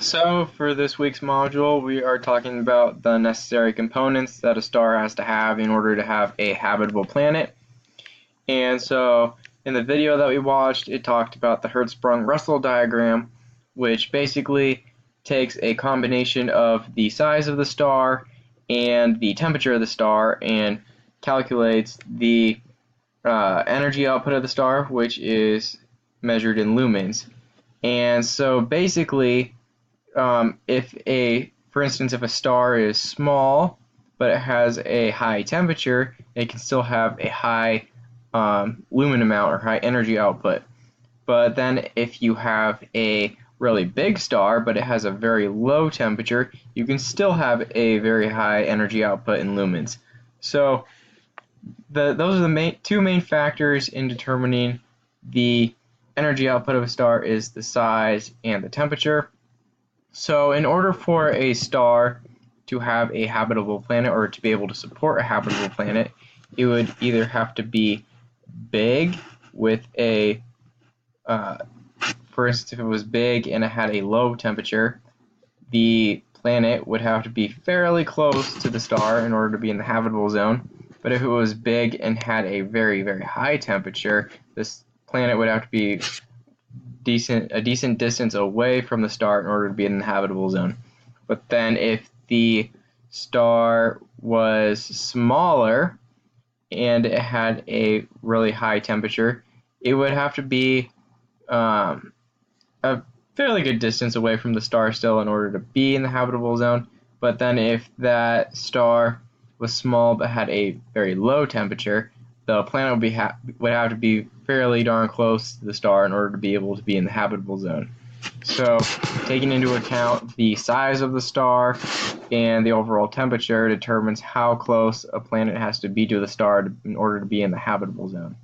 So for this week's module, we are talking about the necessary components that a star has to have in order to have a habitable planet. And so in the video that we watched, it talked about the Hertzsprung-Russell diagram, which basically takes a combination of the size of the star and the temperature of the star and calculates the energy output of the star, which is measured in lumens. And so basically, for instance, if a star is small but it has a high temperature, it can still have a high lumen amount or high energy output. But then if you have a really big star but it has a very low temperature, you can still have a very high energy output in lumens. So those are the two main factors in determining the energy output of a star is the size and the temperature. So in order for a star to have a habitable planet or to be able to support a habitable planet, it would either have to be big with a, for instance, if it was big and it had a low temperature, the planet would have to be fairly close to the star in order to be in the habitable zone. But if it was big and had a very, very high temperature, this planet would have to be a decent distance away from the star in order to be in the habitable zone. But then if the star was smaller and it had a really high temperature, it would have to be a fairly good distance away from the star still in order to be in the habitable zone. But then if that star was small but had a very low temperature, the planet would have to be fairly darn close to the star in order to be able to be in the habitable zone. So, taking into account the size of the star and the overall temperature determines how close a planet has to be to the star in order to be in the habitable zone.